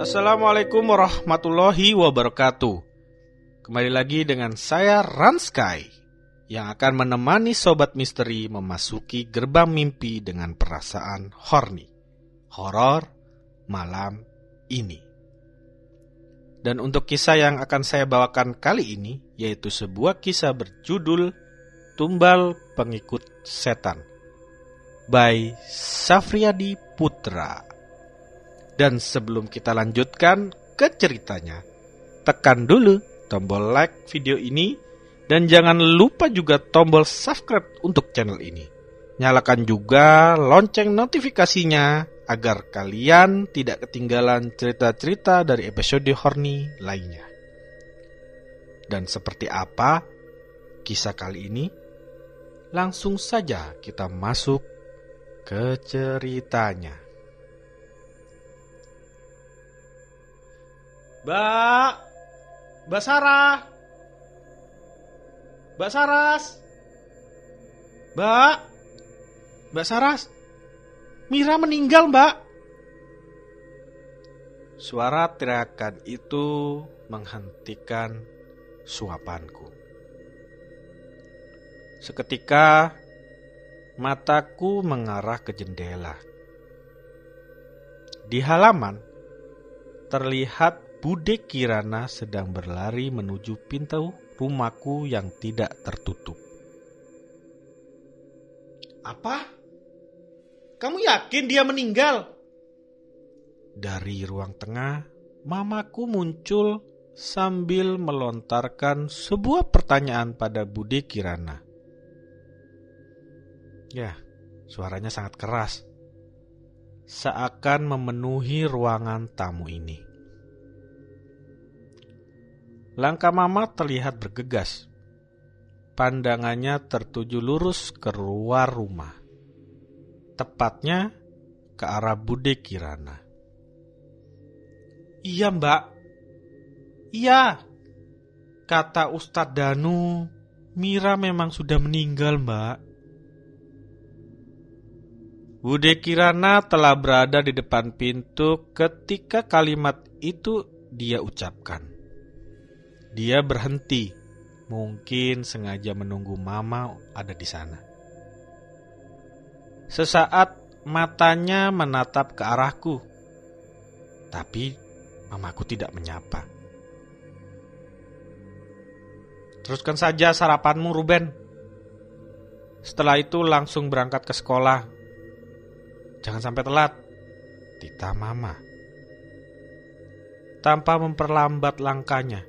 Assalamualaikum warahmatullahi wabarakatuh. Kembali lagi dengan saya Ranskai yang akan menemani Sobat Misteri memasuki gerbang mimpi dengan perasaan horny, horor malam ini. Dan untuk kisah yang akan saya bawakan kali ini yaitu sebuah kisah berjudul Tumbal Pengikut Setan by Safriadi Putra. Dan sebelum kita lanjutkan ke ceritanya, tekan dulu tombol like video ini dan jangan lupa juga tombol subscribe untuk channel ini. Nyalakan juga lonceng notifikasinya agar kalian tidak ketinggalan cerita-cerita dari episode horny lainnya. Dan seperti apa kisah kali ini? Langsung saja kita masuk ke ceritanya. Mbak Sarah, Mbak Saras, Mbak Saras, Mira meninggal, Mbak. Suara teriakan itu menghentikan suapanku. Seketika mataku mengarah ke jendela. Di halaman terlihat Bude Kirana sedang berlari menuju pintu rumahku yang tidak tertutup. Apa? Kamu yakin dia meninggal? Dari ruang tengah, mamaku muncul sambil melontarkan sebuah pertanyaan pada Bude Kirana. Ya, suaranya sangat keras, seakan memenuhi ruangan tamu ini. Langkah mama terlihat bergegas. Pandangannya tertuju lurus ke luar rumah, tepatnya ke arah Bude Kirana. Iya, Mbak. Iya, kata Ustadz Danu, Mira memang sudah meninggal, Mbak. Bude Kirana telah berada di depan pintu ketika kalimat itu dia ucapkan. Dia berhenti, mungkin sengaja menunggu mama ada di sana. Sesaat matanya menatap ke arahku, tapi mamaku tidak menyapa. Teruskan saja sarapanmu, Ruben. Setelah itu langsung berangkat ke sekolah. Jangan sampai telat, titah mama. Tanpa memperlambat langkahnya,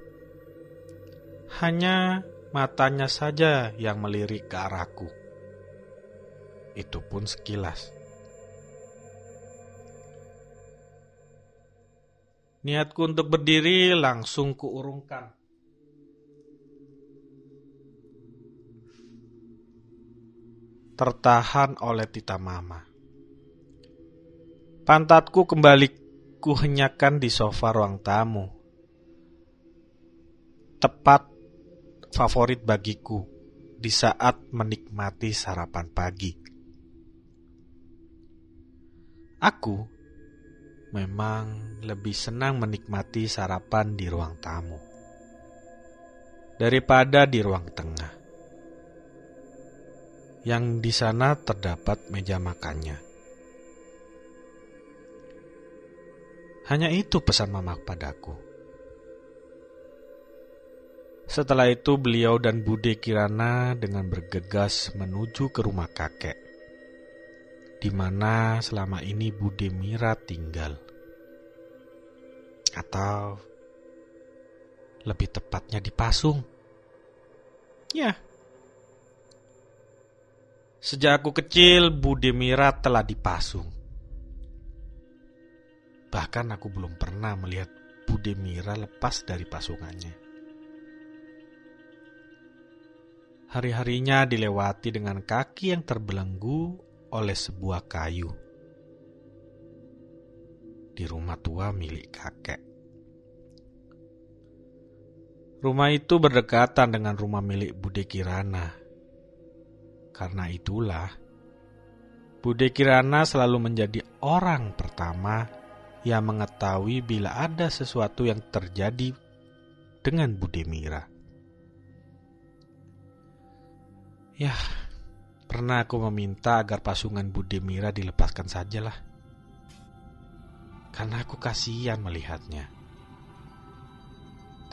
hanya matanya saja yang melirik ke arahku. Itu pun sekilas. Niatku untuk berdiri langsung kuurungkan. Tertahan oleh titah mama. Pantatku kembali kuhenyakan di sofa ruang tamu. Tepat favorit bagiku di saat menikmati sarapan pagi. Aku memang lebih senang menikmati sarapan di ruang tamu daripada di ruang tengah, yang di sana terdapat meja makannya. Hanya itu pesan mama padaku. Setelah itu beliau dan Bude Kirana dengan bergegas menuju ke rumah kakek, di mana selama ini Bude Mira tinggal. Atau lebih tepatnya dipasung. Ya. Sejak aku kecil, Bude Mira telah dipasung. Bahkan aku belum pernah melihat Bude Mira lepas dari pasungannya. Hari-harinya dilewati dengan kaki yang terbelenggu oleh sebuah kayu di rumah tua milik kakek. Rumah itu berdekatan dengan rumah milik Bude Kirana. Karena itulah, Bude Kirana selalu menjadi orang pertama Ia mengetahui bila ada sesuatu yang terjadi dengan Bu Demira. Ya, pernah aku meminta agar pasungan Bu Demira dilepaskan sajalah. Karena aku kasihan melihatnya.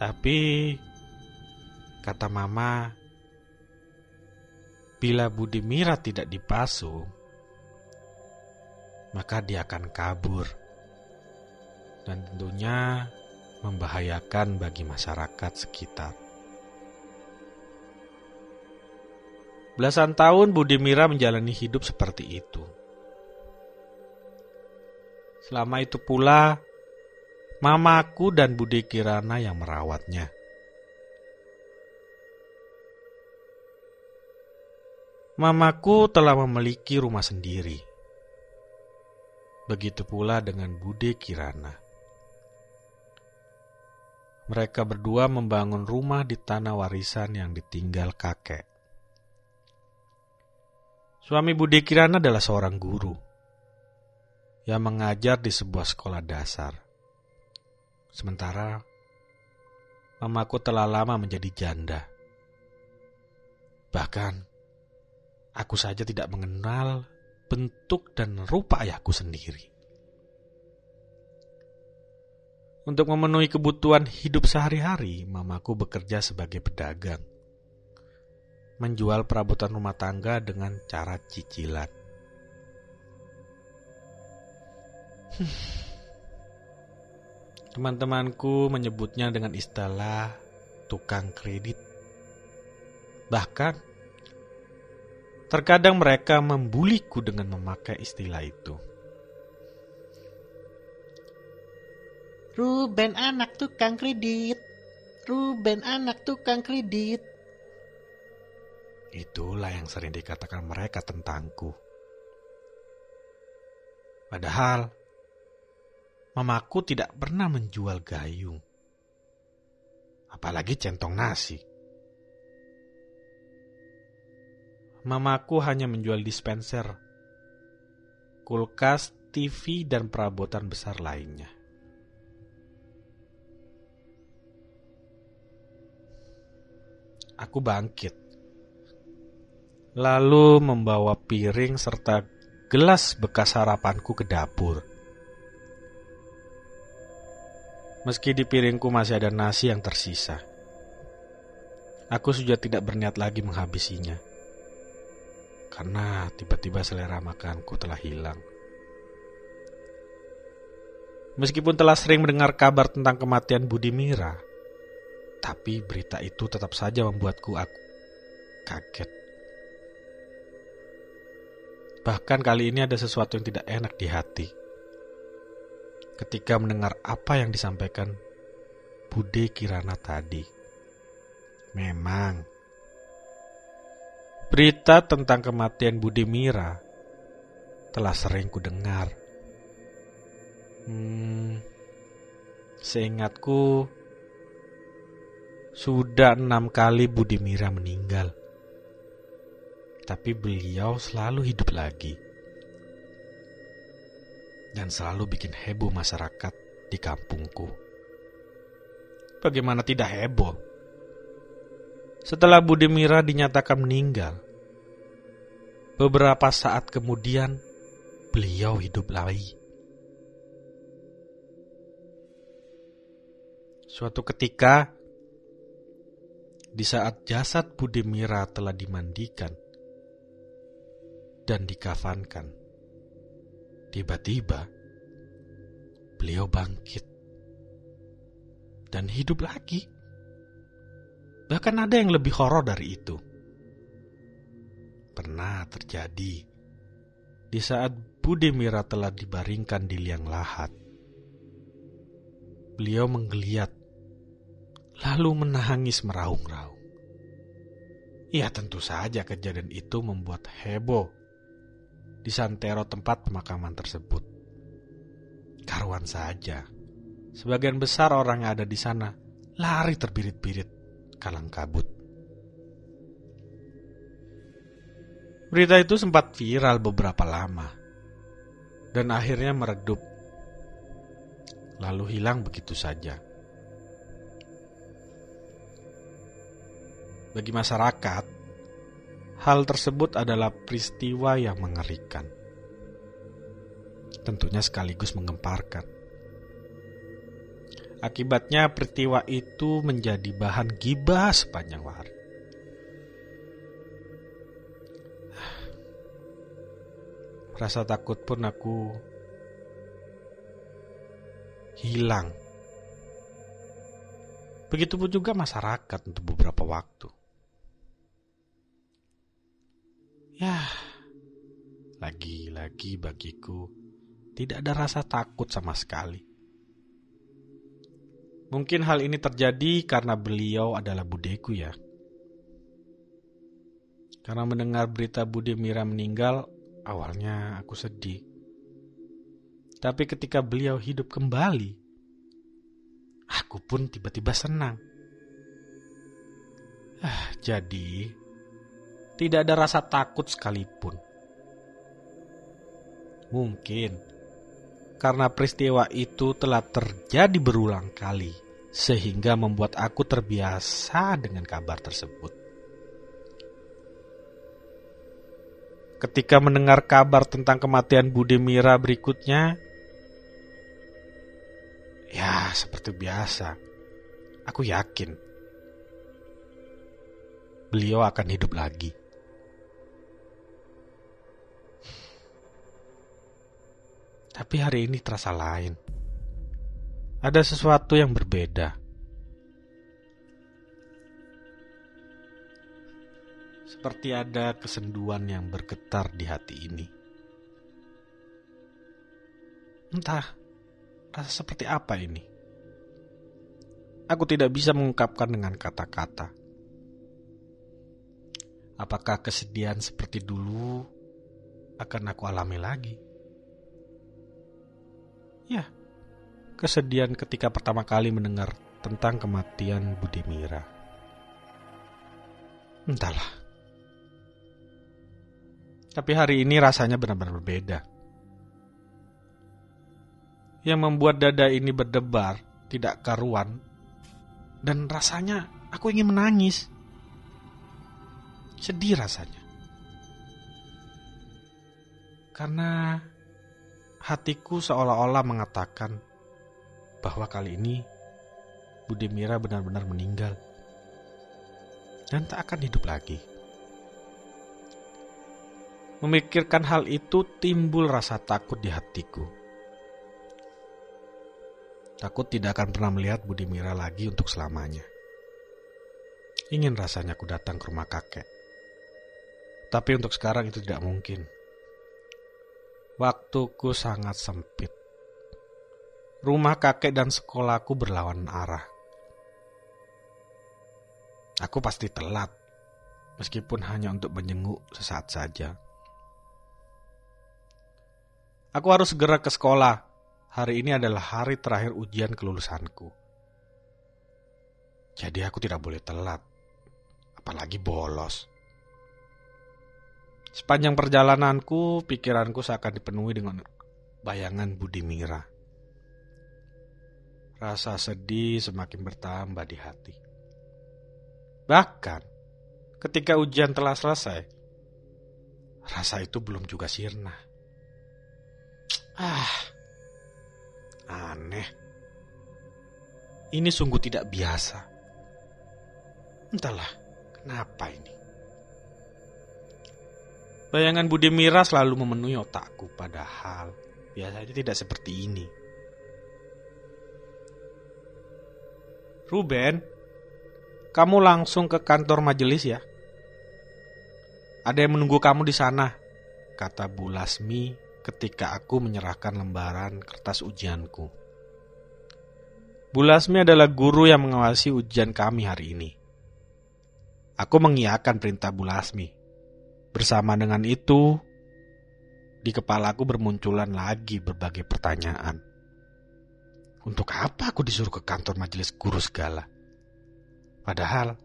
Tapi, kata Mama, bila Bu Demira tidak dipasung, maka dia akan kabur. Dan tentunya membahayakan bagi masyarakat sekitar. Belasan tahun Bu Demira menjalani hidup seperti itu. Selama itu pula, Mamaku dan Bude Kirana yang merawatnya. Mamaku telah memiliki rumah sendiri. Begitu pula dengan Bude Kirana. Mereka berdua membangun rumah di tanah warisan yang ditinggal kakek. Suami Bude Kirana adalah seorang guru yang mengajar di sebuah sekolah dasar. Sementara Mamaku telah lama menjadi janda. Bahkan aku saja tidak mengenal bentuk dan rupa ayahku sendiri. Untuk memenuhi kebutuhan hidup sehari-hari, Mamaku bekerja sebagai pedagang. Menjual perabotan rumah tangga dengan cara cicilan. Teman-temanku menyebutnya dengan istilah tukang kredit. Bahkan, terkadang mereka membuliku dengan memakai istilah itu. Ruben anak tukang kredit. Ruben anak tukang kredit. Itulah yang sering dikatakan mereka tentangku. Padahal, Mamaku tidak pernah menjual gayung. Apalagi centong nasi. Mamaku hanya menjual dispenser, kulkas, TV, dan perabotan besar lainnya. Aku bangkit, lalu membawa piring serta gelas bekas sarapanku ke dapur. Meski di piringku masih ada nasi yang tersisa, aku sudah tidak berniat lagi menghabisinya. Karena tiba-tiba selera makanku telah hilang. Meskipun telah sering mendengar kabar tentang kematian Bu Demira, tapi berita itu tetap saja membuatku kaget. Bahkan kali ini ada sesuatu yang tidak enak di hati. Ketika mendengar apa yang disampaikan Bude Kirana tadi. Memang, berita tentang kematian Bu Demira telah sering kudengar. Seingatku, sudah 6 kali Bu Demira meninggal. Tapi beliau selalu hidup lagi. Dan selalu bikin heboh masyarakat di kampungku. Bagaimana tidak heboh? Setelah Bu Demira dinyatakan meninggal, beberapa saat kemudian beliau hidup lagi. Suatu ketika, di saat jasad Bu Demira telah dimandikan dan dikafankan, tiba-tiba beliau bangkit dan hidup lagi. Bahkan ada yang lebih horor dari itu. Pernah terjadi di saat Bu Demira telah dibaringkan di liang lahat. Beliau menggeliat, lalu menangis meraung-raung. Ya tentu saja kejadian itu membuat heboh di santero tempat pemakaman tersebut. Karuan saja, sebagian besar orang yang ada di sana lari terbirit-birit kalang kabut. Berita itu sempat viral beberapa lama dan akhirnya meredup. lalu hilang begitu saja. Bagi masyarakat, hal tersebut adalah peristiwa yang mengerikan. Tentunya sekaligus menggemparkan. Akibatnya peristiwa itu menjadi bahan gibah sepanjang hari. Rasa takut pun aku hilang. Begitupun juga masyarakat untuk beberapa waktu. Lagi-lagi bagiku tidak ada rasa takut sama sekali. Mungkin hal ini terjadi karena beliau adalah budeku ya. Karena mendengar berita Bude Mira meninggal, awalnya aku sedih. Tapi ketika beliau hidup kembali, aku pun tiba-tiba senang. Jadi, tidak ada rasa takut sekalipun. Mungkin karena peristiwa itu telah terjadi berulang kali, sehingga membuat aku terbiasa dengan kabar tersebut. Ketika mendengar kabar tentang kematian Bude Mira berikutnya, ya seperti biasa, aku yakin beliau akan hidup lagi. Tapi hari ini terasa lain. Ada sesuatu yang berbeda. Seperti ada kesenduan yang bergetar di hati ini. Entah, rasa seperti apa ini? Aku tidak bisa mengungkapkan dengan kata-kata. Apakah kesedihan seperti dulu akan aku alami lagi? Ya, kesedihan ketika pertama kali mendengar tentang kematian Bude Mira. Entahlah. Tapi hari ini rasanya benar-benar berbeda. Yang membuat dada ini berdebar, tidak karuan, dan rasanya aku ingin menangis. Sedih rasanya. Karena hatiku seolah-olah mengatakan bahwa kali ini Bude Mira benar-benar meninggal dan tak akan hidup lagi. Memikirkan hal itu timbul rasa takut di hatiku. Takut tidak akan pernah melihat Bude Mira lagi untuk selamanya. Ingin rasanya aku datang ke rumah kakek. Tapi untuk sekarang itu tidak mungkin. Waktuku sangat sempit. Rumah kakek dan sekolahku berlawanan arah. Aku pasti telat, meskipun hanya untuk menjenguk sesaat saja. Aku harus segera ke sekolah. Hari ini adalah hari terakhir ujian kelulusanku. Jadi aku tidak boleh telat, apalagi bolos. Sepanjang perjalananku, pikiranku seakan dipenuhi dengan bayangan Bude Mira. Rasa sedih semakin bertambah di hati. Bahkan, ketika ujian telah selesai, rasa itu belum juga sirna. Aneh. Ini sungguh tidak biasa. Entahlah, kenapa ini? Bayangan Bude Mira selalu memenuhi otakku, padahal biasanya tidak seperti ini. Ruben, kamu langsung ke kantor majelis ya? Ada yang menunggu kamu di sana, kata Bu Lasmi ketika aku menyerahkan lembaran kertas ujianku. Bu Lasmi adalah guru yang mengawasi ujian kami hari ini. Aku mengiyakan perintah Bu Lasmi. Bersama dengan itu, di kepalaku bermunculan lagi berbagai pertanyaan. Untuk apa aku disuruh ke kantor majelis guru segala? Padahal,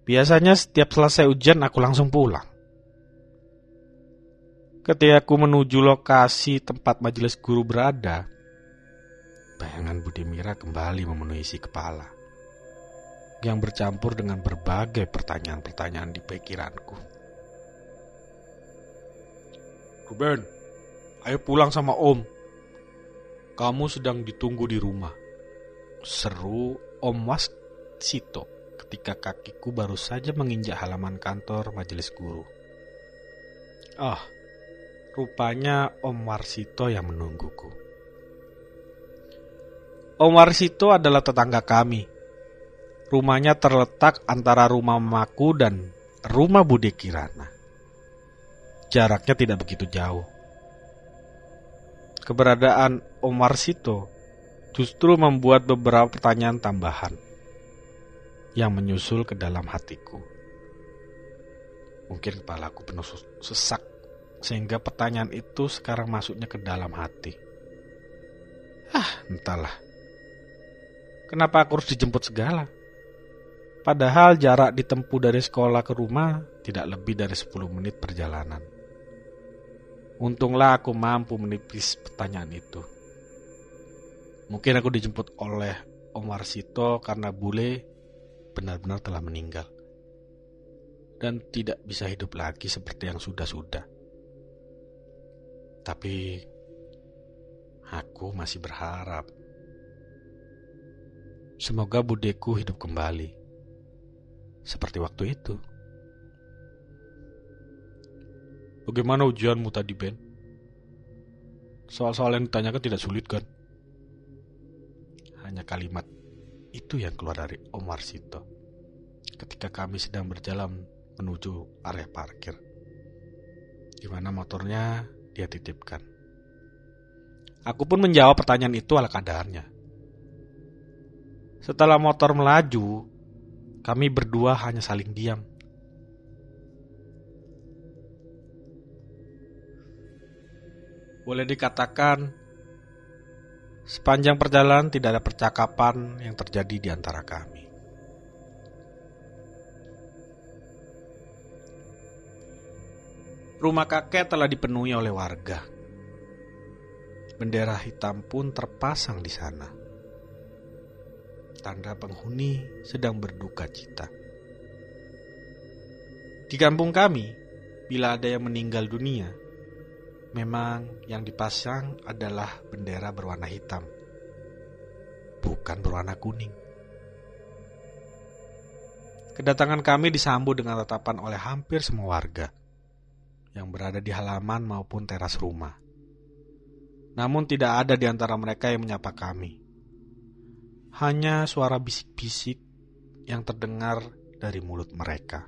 biasanya setiap selesai ujian aku langsung pulang. Ketika aku menuju lokasi tempat majelis guru berada, Bayangan Budimira kembali memenuhi isi kepala, yang bercampur dengan berbagai pertanyaan-pertanyaan di pikiranku. Ruben, ayo pulang sama Om. Kamu sedang ditunggu di rumah, seru Om Warsito ketika kakiku baru saja menginjak halaman kantor majelis guru. Rupanya Om Warsito yang menungguku. Om Warsito adalah tetangga kami. Rumahnya terletak antara rumah mamaku dan rumah Bude Kirana. Jaraknya tidak begitu jauh. Keberadaan Om Warsito justru membuat beberapa pertanyaan tambahan yang menyusul ke dalam hatiku. Mungkin kepalaku penuh sesak, sehingga pertanyaan itu sekarang masuknya ke dalam hati. Entahlah. Kenapa aku harus dijemput segala? Padahal jarak ditempuh dari sekolah ke rumah tidak lebih dari 10 menit perjalanan. Untunglah aku mampu menipis pertanyaan itu. Mungkin aku dijemput oleh Om Warsito karena bule benar-benar telah meninggal dan tidak bisa hidup lagi seperti yang sudah-sudah. Tapi aku masih berharap. Semoga budeku hidup kembali seperti waktu itu. Bagaimana ujianmu tadi, Ben? Soal-soal yang ditanyakan tidak sulit kan? Hanya kalimat itu yang keluar dari Om Warsito ketika kami sedang berjalan menuju area parkir, di mana motornya dia titipkan. Aku pun menjawab pertanyaan itu ala kadarnya. Setelah motor melaju, kami berdua hanya saling diam. Boleh dikatakan, sepanjang perjalanan tidak ada percakapan yang terjadi di antara kami. Rumah kakek telah dipenuhi oleh warga. Bendera hitam pun terpasang di sana. Tanda penghuni sedang berduka cita. Di kampung kami, bila ada yang meninggal dunia, memang yang dipasang adalah bendera berwarna hitam, bukan berwarna kuning. Kedatangan kami disambut dengan tatapan oleh hampir semua warga yang berada di halaman maupun teras rumah. Namun tidak ada di antara mereka yang menyapa kami. Hanya suara bisik-bisik yang terdengar dari mulut mereka.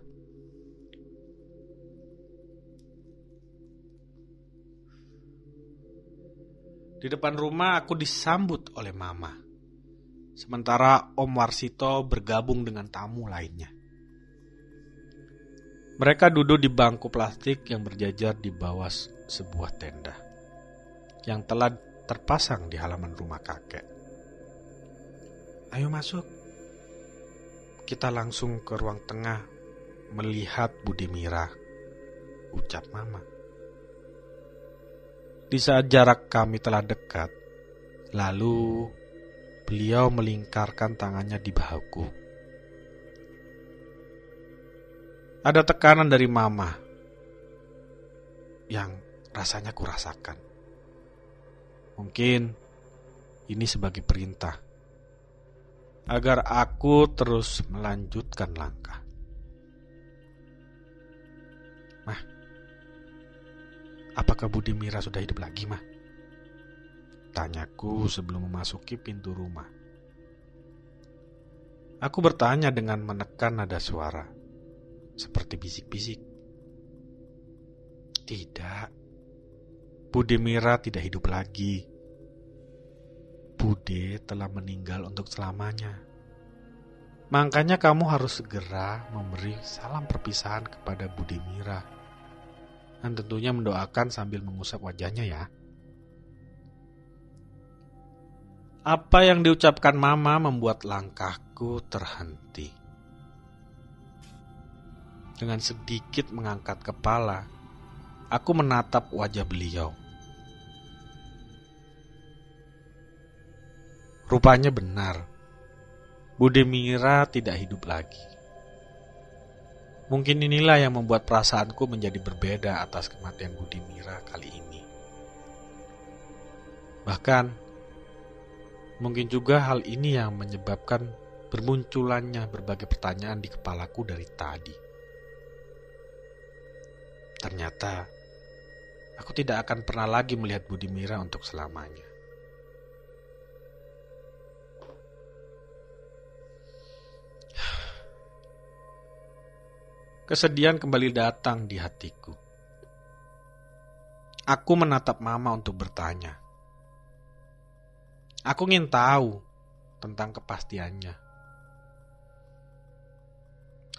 Di depan rumah aku disambut oleh Mama, sementara Om Warsito bergabung dengan tamu lainnya. Mereka duduk di bangku plastik yang berjajar di bawah sebuah tenda yang telah terpasang di halaman rumah kakek. Ayo masuk. Kita langsung ke ruang tengah melihat Budimira, ucap Mama. Di saat jarak kami telah dekat, lalu beliau melingkarkan tangannya di bahuku. Ada tekanan dari Mama yang rasanya kurasakan. Mungkin ini sebagai perintah agar aku terus melanjutkan langkah. Mah, apakah Budimira sudah hidup lagi, Mah? Tanyaku sebelum memasuki pintu rumah. Aku bertanya dengan menekan nada suara, seperti bisik-bisik. Tidak, Budimira tidak hidup lagi. Bude telah meninggal untuk selamanya. Makanya kamu harus segera memberi salam perpisahan kepada Budimira. Dan tentunya mendoakan sambil mengusap wajahnya ya. Apa yang diucapkan Mama membuat langkahku terhenti. Dengan sedikit mengangkat kepala, aku menatap wajah beliau. Rupanya benar, Budimira tidak hidup lagi. Mungkin inilah yang membuat perasaanku menjadi berbeda atas kematian Budimira kali ini. Bahkan, mungkin juga hal ini yang menyebabkan bermunculannya berbagai pertanyaan di kepalaku dari tadi. Ternyata, aku tidak akan pernah lagi melihat Budimira untuk selamanya. Kesedihan kembali datang di hatiku. Aku menatap Mama untuk bertanya. Aku ingin tahu tentang kepastiannya.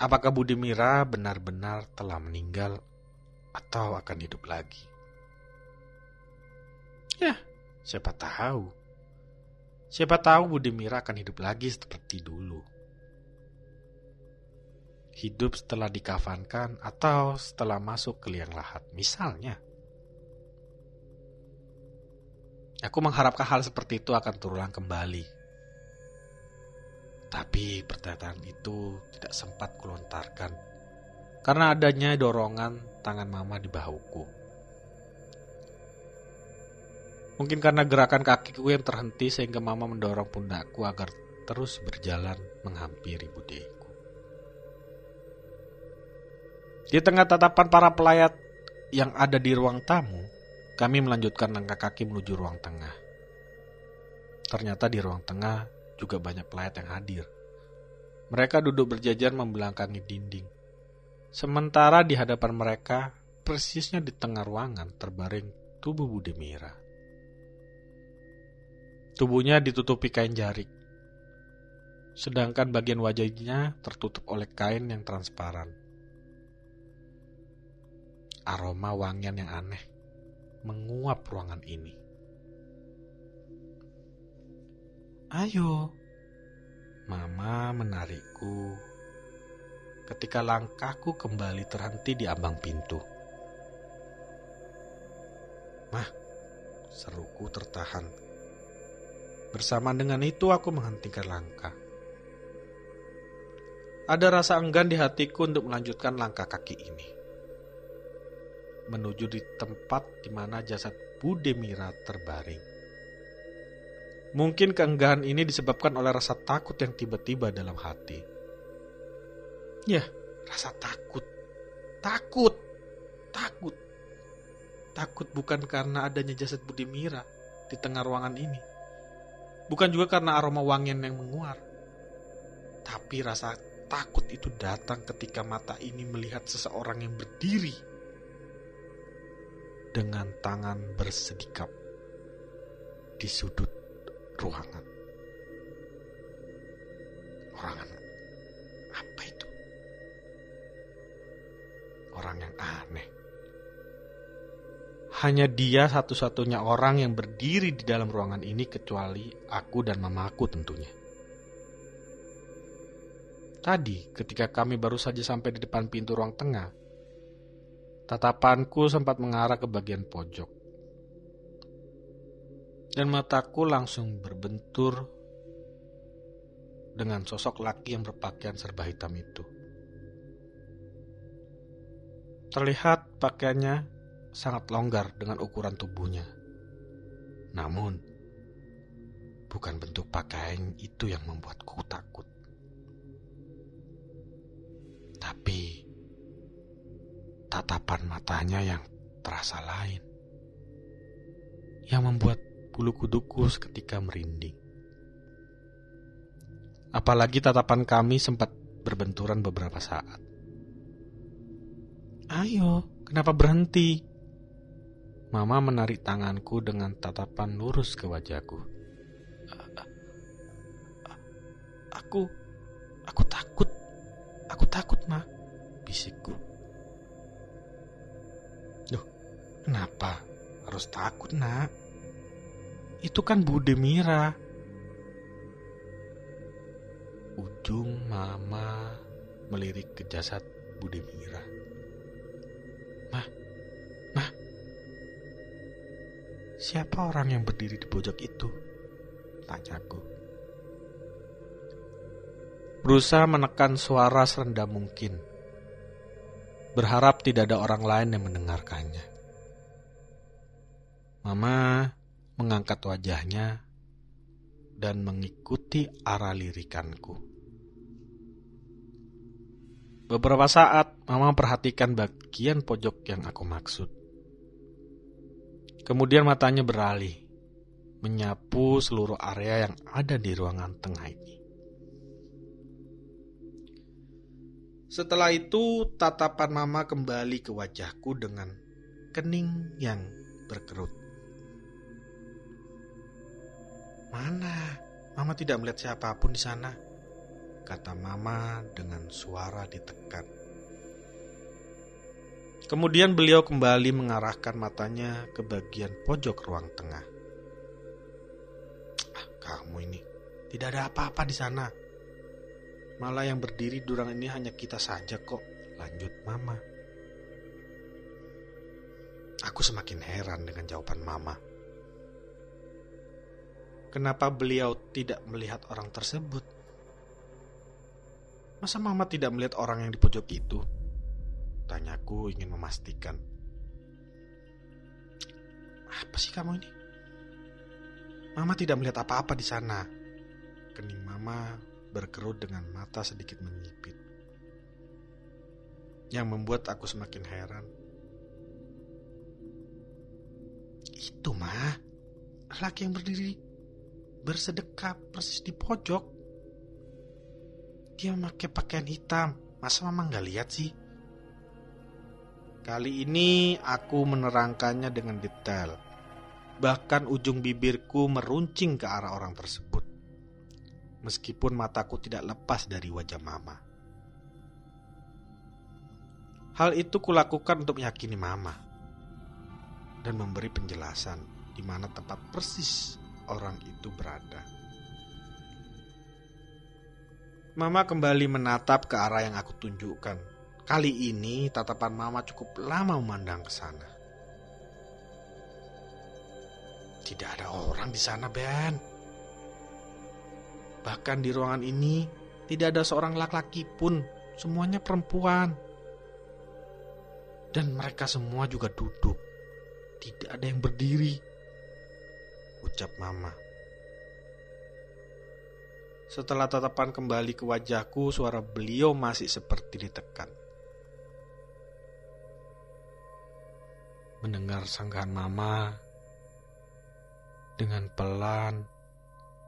Apakah Budimira benar-benar telah meninggal atau akan hidup lagi? Ya, siapa tahu. Siapa tahu Budimira akan hidup lagi seperti dulu. Hidup setelah dikafankan atau setelah masuk ke liang lahat, misalnya. Aku mengharapkan hal seperti itu akan terulang kembali. Tapi pernyataan itu tidak sempat kulontarkan karena adanya dorongan tangan Mama di bahuku. Mungkin karena gerakan kakiku yang terhenti sehingga Mama mendorong pundakku agar terus berjalan menghampiri budeku. Di tengah tatapan para pelayat yang ada di ruang tamu, kami melanjutkan langkah kaki menuju ruang tengah. Ternyata di ruang tengah juga banyak pelayat yang hadir. Mereka duduk berjajar membelakangi dinding. Sementara di hadapan mereka, persisnya di tengah ruangan terbaring tubuh Budimira. Tubuhnya ditutupi kain jarik, sedangkan bagian wajahnya tertutup oleh kain yang transparan. Aroma wangian yang aneh menguap ruangan ini. Ayo, Mama menarikku ketika langkahku kembali terhenti di ambang pintu. Mah, seruku tertahan. Bersamaan dengan itu aku menghentikan langkah. Ada rasa enggan di hatiku untuk melanjutkan langkah kaki ini menuju di tempat di mana jasad Budimira terbaring. Mungkin keengganan ini disebabkan oleh rasa takut yang tiba-tiba dalam hati. Ya, rasa takut. Takut bukan karena adanya jasad Budimira di tengah ruangan ini. Bukan juga karena aroma wangian yang menguar. Tapi rasa takut itu datang ketika mata ini melihat seseorang yang berdiri dengan tangan bersedikap di sudut ruangan. Ruangan apa itu? Orang yang aneh. Hanya dia satu-satunya orang yang berdiri di dalam ruangan ini kecuali aku dan mamaku tentunya. Tadi ketika kami baru saja sampai di depan pintu ruang tengah, tatapanku sempat mengarah ke bagian pojok. Dan mataku langsung berbentur dengan sosok laki yang berpakaian serba hitam itu. Terlihat pakaiannya sangat longgar dengan ukuran tubuhnya. Namun, bukan bentuk pakaian itu yang membuatku takut. Tapi tatapan matanya yang terasa lain, yang membuat bulu kuduku seketika merinding. Apalagi tatapan kami sempat berbenturan beberapa saat. Ayo, kenapa berhenti? Mama menarik tanganku dengan tatapan lurus ke wajahku. Aku takut, Ma, bisikku. Loh, kenapa harus takut, Nak? Itu kan Budimira. Ujung Mama melirik ke jasad Budimira. Mah, siapa orang yang berdiri di pojok itu? Tanyaku. berusaha menekan suara serendah mungkin, berharap tidak ada orang lain yang mendengarkannya. Mama mengangkat wajahnya dan mengikuti arah lirikanku. Beberapa saat, Mama perhatikan bagian pojok yang aku maksud. Kemudian matanya beralih, menyapu seluruh area yang ada di ruangan tengah ini. Setelah itu, tatapan Mama kembali ke wajahku dengan kening yang berkerut. "Mana? Mama tidak melihat siapapun di sana," kata Mama dengan suara ditekan. Kemudian beliau kembali mengarahkan matanya ke bagian pojok ruang tengah. "Kamu ini, tidak ada apa-apa di sana. Malah yang berdiri di ruangan ini hanya kita saja kok," lanjut Mama. Aku semakin heran dengan jawaban Mama. Kenapa beliau tidak melihat orang tersebut? Masa Mama tidak melihat orang yang di pojok itu? Tanyaku ingin memastikan. "Apa sih kamu ini? Mama tidak melihat apa-apa di sana." Kening Mama berkerut dengan mata sedikit menyipit, yang membuat aku semakin heran. "Itu mah, laki yang berdiri bersedekap persis di pojok. Dia memakai pakaian hitam. Masa Mama nggak lihat sih?" Kali ini aku menerangkannya dengan detail. Bahkan ujung bibirku meruncing ke arah orang tersebut, meskipun mataku tidak lepas dari wajah Mama. Hal itu kulakukan untuk meyakini Mama dan memberi penjelasan di mana tempat persis orang itu berada. Mama kembali menatap ke arah yang aku tunjukkan. Kali ini tatapan Mama cukup lama memandang ke sana. "Tidak ada orang di sana, Ben. Bahkan di ruangan ini tidak ada seorang laki-laki pun, semuanya perempuan. Dan mereka semua juga duduk, tidak ada yang berdiri," ucap Mama. Setelah tatapan kembali ke wajahku, suara beliau masih seperti ditekan. Mendengar sanggahan Mama, dengan pelan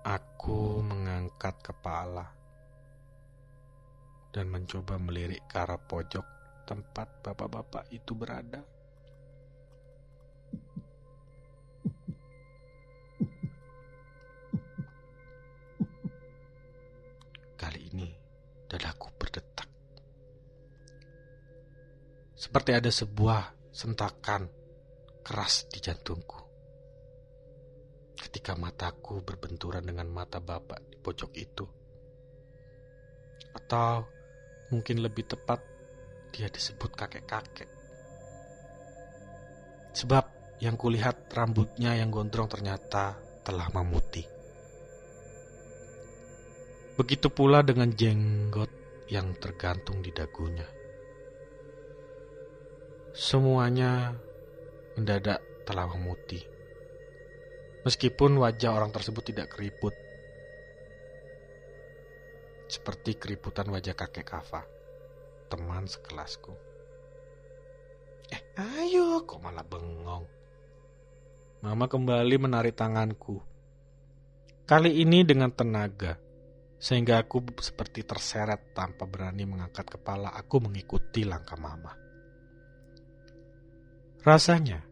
aku mengangkat kepala dan mencoba melirik ke arah pojok tempat bapak-bapak itu berada. Kali ini dadaku berdetak, seperti ada sebuah sentakan keras di jantungku ketika mataku berbenturan dengan mata bapak di pojok itu. Atau mungkin lebih tepat, dia disebut kakek-kakek. Sebab yang kulihat rambutnya yang gondrong ternyata telah memutih. Begitu pula dengan jenggot yang tergantung di dagunya. Semuanya mendadak telah memutih. Meskipun wajah orang tersebut tidak keriput, seperti keriputan wajah kakek Kava, teman sekelasku. Ayo, kok malah bengong? Mama kembali menarik tanganku. Kali ini dengan tenaga, sehingga aku seperti terseret tanpa berani mengangkat kepala. Aku mengikuti langkah Mama. Rasanya,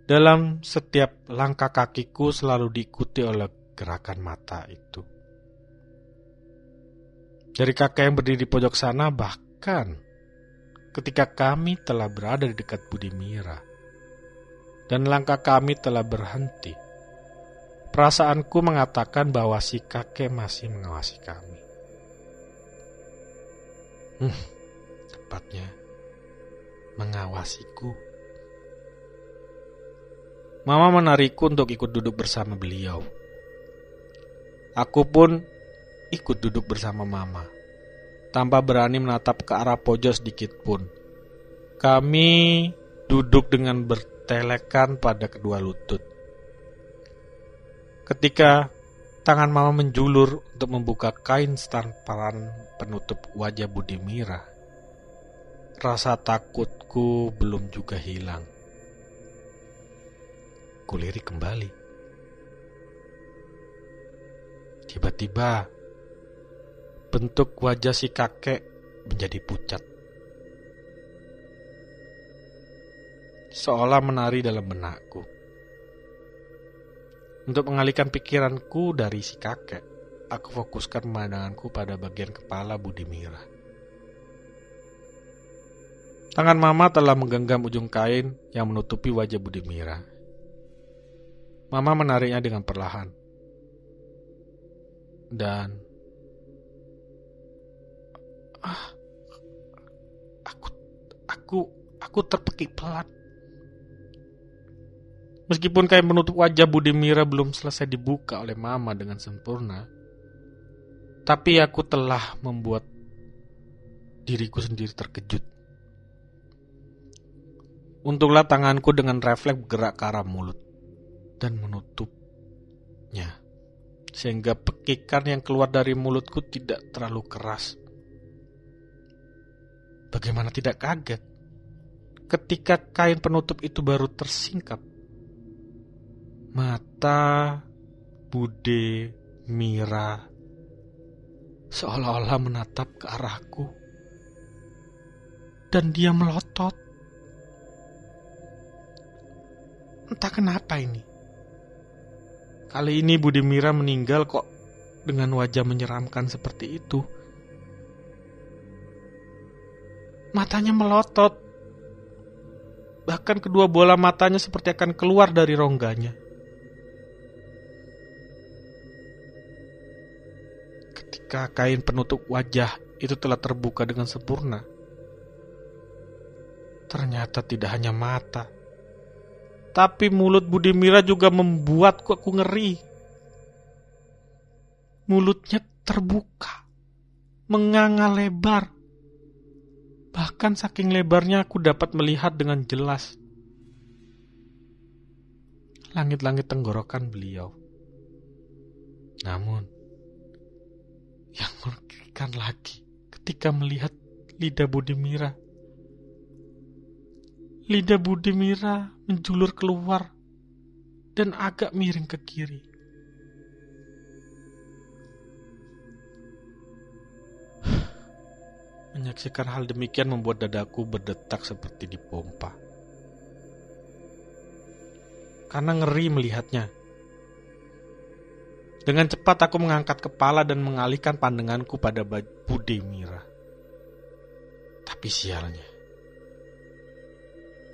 dalam setiap langkah kakiku selalu diikuti oleh gerakan mata itu. Dari kakek yang berdiri di pojok sana, bahkan ketika kami telah berada di dekat Budi Mira dan langkah kami telah berhenti, perasaanku mengatakan bahwa si kakek masih mengawasi kami. Tepatnya mengawasiku. Mama menarikku untuk ikut duduk bersama beliau. Aku pun ikut duduk bersama Mama, tanpa berani menatap ke arah pojok sedikit pun. Kami duduk dengan bertelekan pada kedua lutut. Ketika tangan Mama menjulur untuk membuka kain transparan penutup wajah Budimira, rasa takutku belum juga hilang. Kulirik kembali. Tiba-tiba bentuk wajah si kakek menjadi pucat, seolah menari dalam benakku. Untuk mengalihkan pikiranku dari si kakek, aku fokuskan pemandanganku pada bagian kepala Budimira. Tangan Mama telah menggenggam ujung kain yang menutupi wajah Budimira. Mama menariknya dengan perlahan. Dan aku terpekik pelan. Meskipun kain penutup wajah Budimira belum selesai dibuka oleh Mama dengan sempurna, tapi aku telah membuat diriku sendiri terkejut. Untunglah tanganku dengan refleks bergerak ke arah mulut dan menutupnya, sehingga pekikan yang keluar dari mulutku tidak terlalu keras. Bagaimana tidak kaget ketika kain penutup itu baru tersingkap. Mata Budimira seolah-olah menatap ke arahku, dan dia melotot. Entah kenapa ini. Kali ini Budimira meninggal kok dengan wajah menyeramkan seperti itu. Matanya melotot. Bahkan kedua bola matanya seperti akan keluar dari rongganya. Ketika kain penutup wajah itu telah terbuka dengan sempurna, ternyata tidak hanya mata, tapi mulut Budimira juga membuatku ngeri. Mulutnya terbuka, menganga lebar. Bahkan saking lebarnya aku dapat melihat dengan jelas langit-langit tenggorokan beliau. Namun, yang mengerikan lagi ketika melihat lidah Budimira. Lidah Budimira menjulur keluar dan agak miring ke kiri. Menyaksikan hal demikian membuat dadaku berdetak seperti dipompa. Karena ngeri melihatnya. Dengan cepat aku mengangkat kepala dan mengalihkan pandanganku pada Budimira. Tapi sialnya,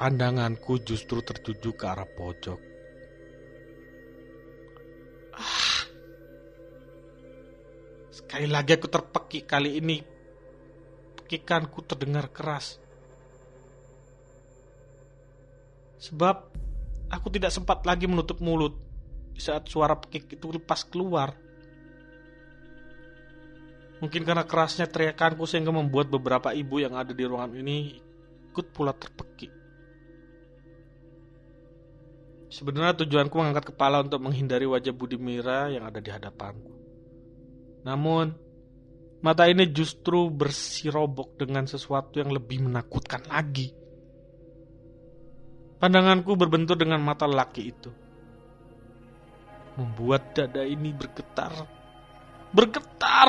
pandanganku justru tertuju ke arah pojok. Sekali lagi aku terpekik. Kali ini pekikanku terdengar keras. Sebab aku tidak sempat lagi menutup mulut di saat suara pekik itu lepas keluar. Mungkin karena kerasnya teriakanku sehingga membuat beberapa ibu yang ada di ruangan ini ikut pula terpekik. Sebenarnya tujuanku mengangkat kepala untuk menghindari wajah Budimira yang ada di hadapanku. Namun, mata ini justru bersirobok dengan sesuatu yang lebih menakutkan lagi. Pandanganku berbentur dengan mata laki itu, membuat dada ini bergetar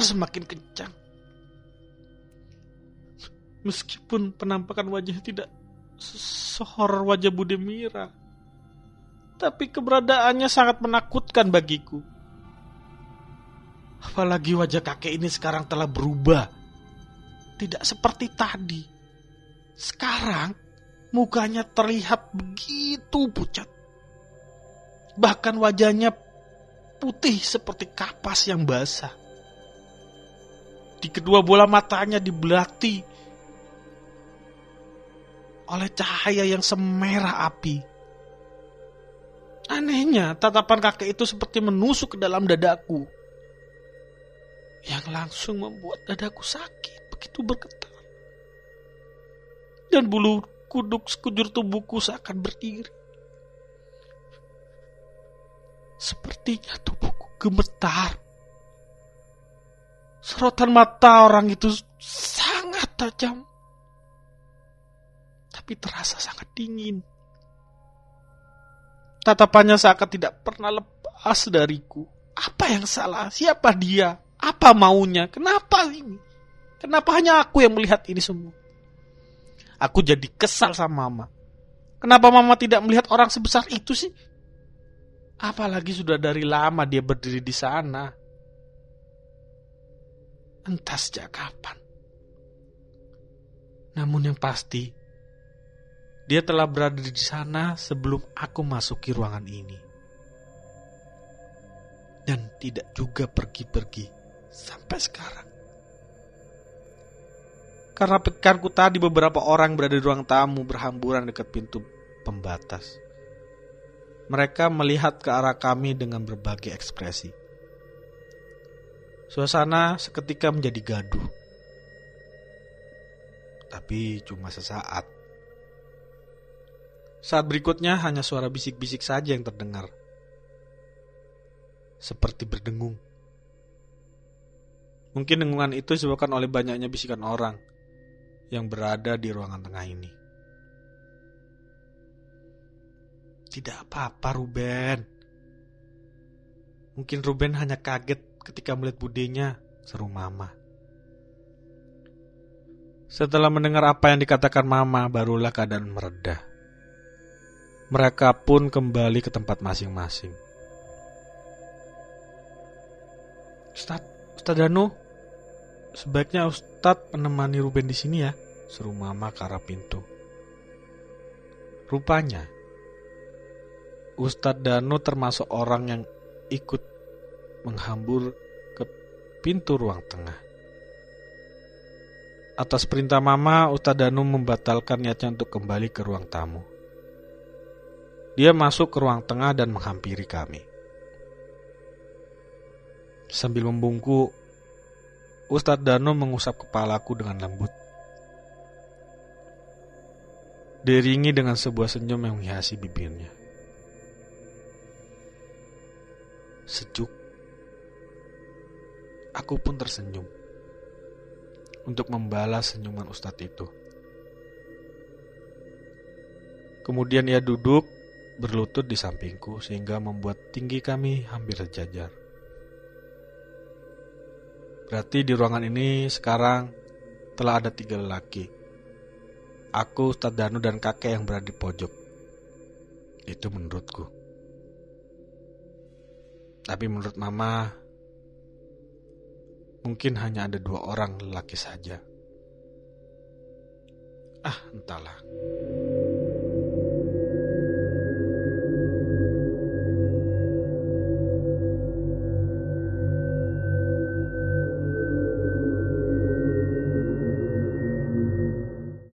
semakin kencang. Meskipun penampakan wajahnya tidak sehoror wajah Budimira, tapi keberadaannya sangat menakutkan bagiku. Apalagi wajah kakek ini sekarang telah berubah. Tidak seperti tadi. Sekarang mukanya terlihat begitu pucat. Bahkan wajahnya putih seperti kapas yang basah. Di kedua bola matanya dibelati oleh cahaya yang semerah api. Anehnya, tatapan kakek itu seperti menusuk ke dalam dadaku. yang langsung membuat dadaku sakit begitu bergetar. Dan bulu kuduk sekujur tubuhku seakan berdiri. Sepertinya tubuhku gemetar. Sorotan mata orang itu sangat tajam, tapi terasa sangat dingin. Tatapannya seakan tidak pernah lepas dariku. Apa yang salah? Siapa dia? Apa maunya? Kenapa ini? Kenapa hanya aku yang melihat ini semua? Aku jadi kesal sama Mama. Kenapa Mama tidak melihat orang sebesar itu sih? Apalagi sudah dari lama dia berdiri di sana. Entah sejak kapan. Namun yang pasti, dia telah berada di sana sebelum aku masuki ruangan ini. Dan tidak juga pergi-pergi sampai sekarang. Karena pikiranku tadi beberapa orang berada di ruang tamu berhamburan dekat pintu pembatas. Mereka melihat ke arah kami dengan berbagai ekspresi. Suasana seketika menjadi gaduh. Tapi cuma sesaat. Saat berikutnya hanya suara bisik-bisik saja yang terdengar. Seperti berdengung. Mungkin dengungan itu disebabkan oleh banyaknya bisikan orang yang berada di ruangan tengah ini. Tidak apa-apa Ruben. Mungkin Ruben hanya kaget ketika melihat budenya, seru Mama. Setelah mendengar apa yang dikatakan Mama, barulah keadaan mereda. Mereka pun kembali ke tempat masing-masing. Ustadz Danu, sebaiknya Ustadz menemani Ruben di sini ya, seru Mama ke arah pintu. Rupanya, Ustadz Danu termasuk orang yang ikut menghambur ke pintu ruang tengah. Atas perintah Mama, Ustadz Danu membatalkan niatnya untuk kembali ke ruang tamu. Dia masuk ke ruang tengah dan menghampiri kami. Sambil membungkuk, Ustadz Danu mengusap kepalaku dengan lembut. Diiringi dengan sebuah senyum yang menghiasi bibirnya. Sejuk. Aku pun tersenyum untuk membalas senyuman Ustadz itu. Kemudian ia duduk berlutut di sampingku sehingga membuat tinggi kami hampir sejajar. Berarti di ruangan ini sekarang telah ada 3 lelaki. Aku, Ustadz Danu, dan kakek yang berada di pojok. Itu menurutku. Tapi menurut Mama, mungkin hanya ada 2 orang lelaki saja. Entahlah.